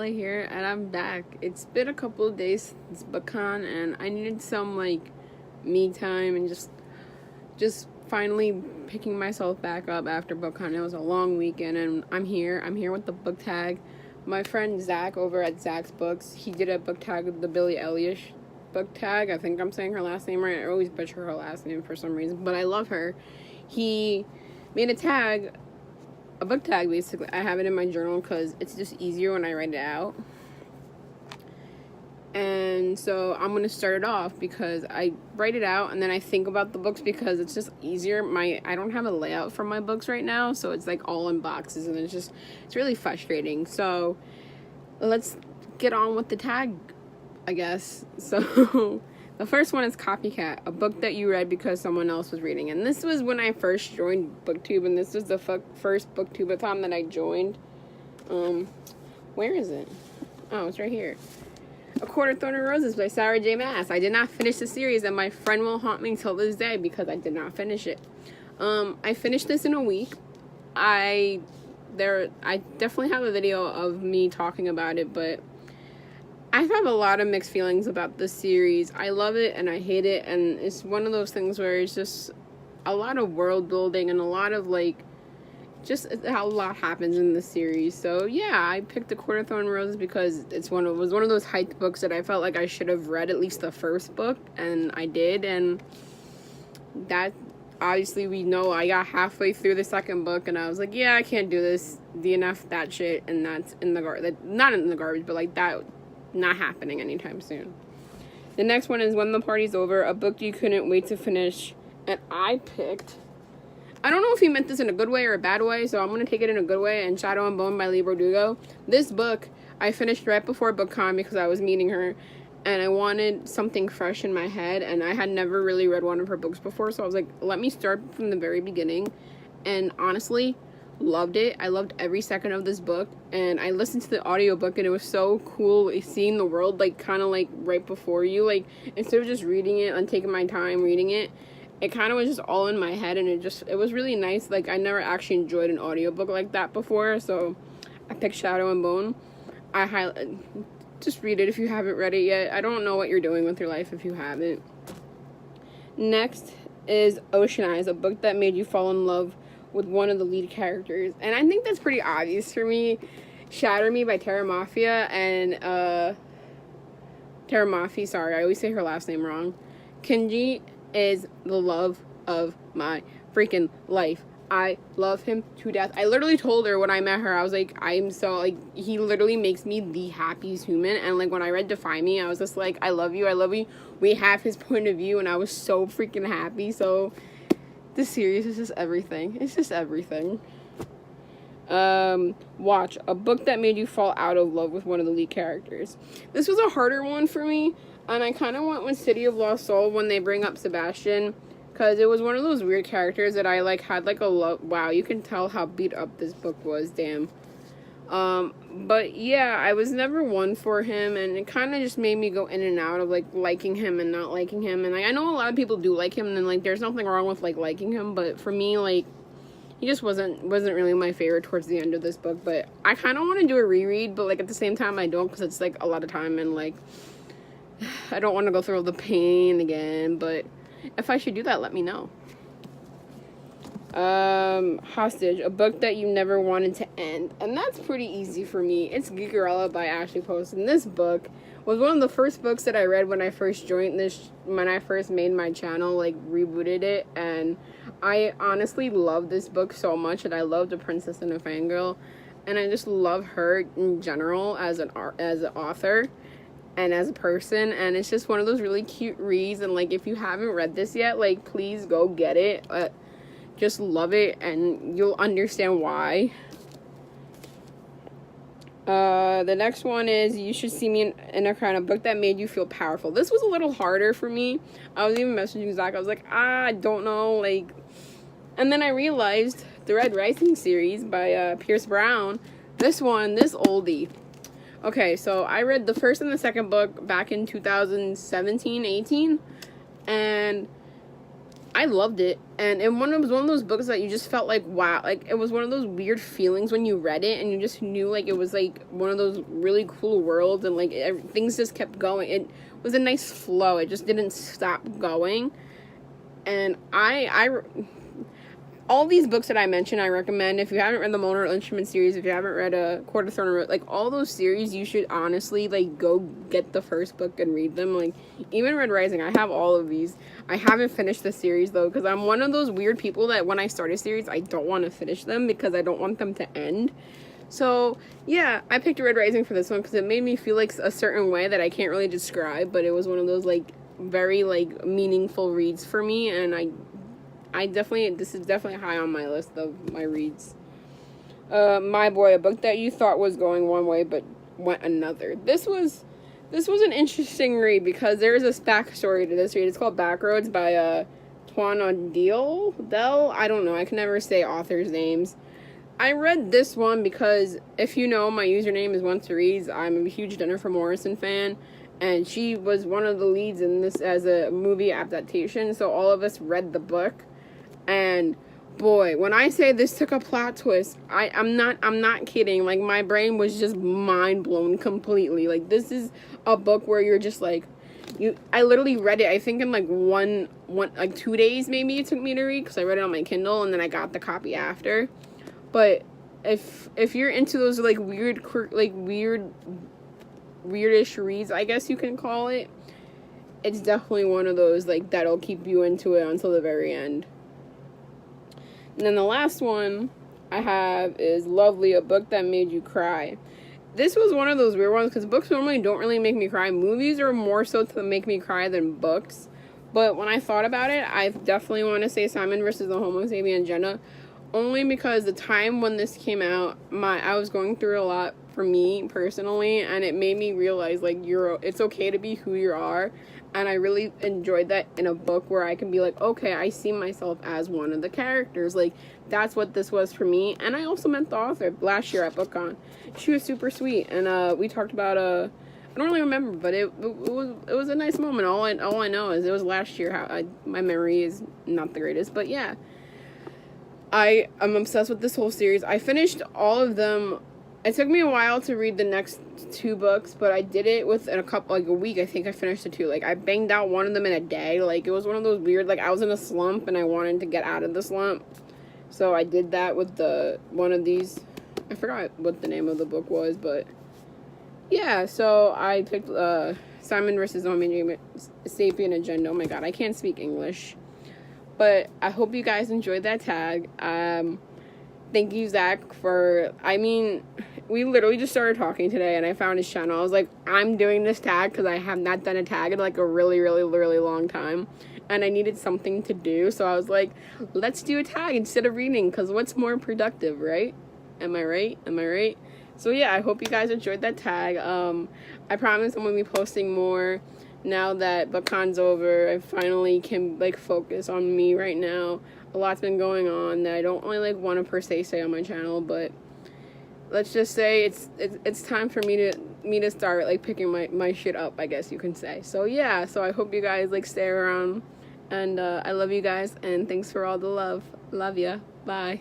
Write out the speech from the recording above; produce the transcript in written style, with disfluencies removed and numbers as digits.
Allie here, and I'm back. It's been a couple of days since BookCon, and I needed some me time and just finally picking myself back up after BookCon. It was a long weekend, and I'm here. I'm here with the book tag. My friend Zach over at Zach's Books, he did a book tag with the Billie Eilish book tag. I think I'm saying her last name right. I always butcher her last name for some reason, but I love her. He made a book tag basically. I have it in my journal because it's just easier when I write it out. And so I'm going to start it off because I write it out and then I think about the books because it's just easier. I don't have a layout for my books right now, so it's like all in boxes and it's really frustrating. So let's get on with the tag, I guess. So the first one is Copycat, a book that you read because someone else was reading. And this was when I first joined BookTube, and this was the first BookTube-a-thon that I joined. Where is it? Oh, it's right here. A Quarter Thorn and Roses by Sarah J. Maas. I did not finish the series, and my friend will haunt me till this day because I did not finish it. I finished this in a week. I definitely have a video of me talking about it, but I have a lot of mixed feelings about this series. I love it and I hate it, and it's one of those things where it's just a lot of world building and a lot of just how a lot happens in the series. So yeah, I picked The Quarter Thorn and Roses because it was one of those hyped books that I felt like I should have read at least the first book, and I did, and that obviously we know I got halfway through the second book and I was like, yeah, I can't do this. DNF that shit, and that's in the garbage. Not in the garbage, but that not happening anytime soon. The next one is When the Party's Over, a book you couldn't wait to finish, and I picked, I don't know if he meant this in a good way or a bad way, so I'm going to take it in a good way, and Shadow and Bone by Leigh Bardugo. This book I finished right before BookCon because I was meeting her and I wanted something fresh in my head, and I had never really read one of her books before, so I was like, let me start from the very beginning. And honestly, loved it. I loved every second of this book, and I listened to the audiobook, and it was so cool seeing the world kind of right before you, instead of just reading it and taking my time reading it. It kind of was just all in my head, and it was really nice. I never actually enjoyed an audiobook like that before, so I picked Shadow and Bone. Just read it if you haven't read it yet. I don't know what you're doing with your life if you haven't. Next is Ocean Eyes, a book that made you fall in love with one of the lead characters. And I think that's pretty obvious for me. Shatter Me by Terra Mafia, and Terra Mafi, sorry, I always say her last name wrong. Kenji is the love of my freaking life. I love him to death. I literally told her when I met her, I was like, I'm so, he literally makes me the happiest human. And, when I read Defy Me, I was just like, I love you, I love you. We have his point of view, and I was so freaking happy. So, this series is just everything. It's just everything. Watch, a book that made you fall out of love with one of the lead characters. This was a harder one for me, and I kind of went with City of Lost Soul when they bring up Sebastian, because it was one of those weird characters that I had a love. Wow, you can tell how beat up this book was, damn. But yeah, I was never one for him, and it kind of just made me go in and out of liking him and not liking him. And I know a lot of people do like him, and there's nothing wrong with liking him, but for me, he just wasn't really my favorite towards the end of this book. But I kind of want to do a reread, but at the same time I don't, because it's a lot of time, and I don't want to go through all the pain again. But if I should do that, let me know. Hostage, a book that you never wanted to end, and that's pretty easy for me. It's Geekerella by Ashley Post, and this book was one of the first books that I read when I first joined when I first made my channel, rebooted it, and I honestly love this book so much, and I love The Princess and a Fangirl, and I just love her in general as an author and as a person, and it's just one of those really cute reads. And if you haven't read this yet, please go get it. Just love it, and you'll understand why. The next one is You Should See Me in a Crown, a book that made you feel powerful. This was a little harder for me. I was even messaging Zach. I was like, I don't know, and then I realized the Red Rising series by Pierce Brown. This oldie. Okay, so I read the first and the second book back in 2017, 18, and I loved it, and it was one of those books that you just felt like, wow, like it was one of those weird feelings when you read it, and you just knew like it was like one of those really cool worlds, and like things just kept going. It was a nice flow. It just didn't stop going, and all these books that I mentioned, I recommend. If you haven't read the Mortal Instruments series, if you haven't read a Court of Thorn, like all those series, you should honestly like go get the first book and read them. Like even Red Rising, I have all of these. I haven't finished the series though, because I'm one of those weird people that when I start a series, I don't want to finish them because I don't want them to end. So yeah, I picked Red Rising for this one because it made me feel like a certain way that I can't really describe, but it was one of those like very like meaningful reads for me, and this is definitely high on my list of my reads. My Boy, a book that you thought was going one way but went another. This was an interesting read because there is a backstory to this read. It's called Backroads by Tuan Dell. I don't know. I can never say authors' names. I read this one because if you know, my username is Once to Reads. I'm a huge Jennifer Morrison fan, and she was one of the leads in this as a movie adaptation. So all of us read the book. And boy, when I say this took a plot twist, I'm not kidding. Like my brain was just mind blown completely. Like this is a book where you're just like, I literally read it. I think in like one like 2 days maybe it took me to read because I read it on my Kindle and then I got the copy after. But if you're into those like weirdish reads, I guess you can call it, it's definitely one of those like that'll keep you into it until the very end. And then the last one I have is Lovely, a book that made you cry. This was one of those weird ones because books normally don't really make me cry. Movies are more so to make me cry than books. But when I thought about it, I definitely want to say Simon versus the Homo sapien Agenda. Only because the time when this came out, I was going through a lot for me personally, and it made me realize like it's okay to be who you are. And I really enjoyed that in a book where I can be like, okay, I see myself as one of the characters. Like, that's what this was for me. And I also met the author last year at BookCon. She was super sweet. And we talked about, I don't really remember, but it was a nice moment. All I know is it was last year. My memory is not the greatest. But yeah, I'm obsessed with this whole series. I finished all of them. It took me a while to read the next 2 books, but I did it within a week. I think I finished the 2. Like, I banged out one of them in a day. Like, it was one of those weird, like, I was in a slump and I wanted to get out of the slump. So I did that with one of these. I forgot what the name of the book was, but yeah, so I picked Simon versus the Homo sapien Agenda. Oh my god, I can't speak English. But I hope you guys enjoyed that tag. Thank you, Zach, we literally just started talking today, and I found his channel. I was like, I'm doing this tag because I have not done a tag in, like, a really, really, really long time, and I needed something to do, so I was like, let's do a tag instead of reading, because what's more productive, right? Am I right? So, yeah, I hope you guys enjoyed that tag. I promise I'm going to be posting more now that BookCon's over. I finally can, like, focus on me right now. A lot's been going on that I don't really like want to per se say on my channel, but let's just say it's time for me to start like picking my shit up, I guess you can say. So yeah, so I hope you guys like stay around, and I love you guys, and thanks for all the love. Love ya. Bye.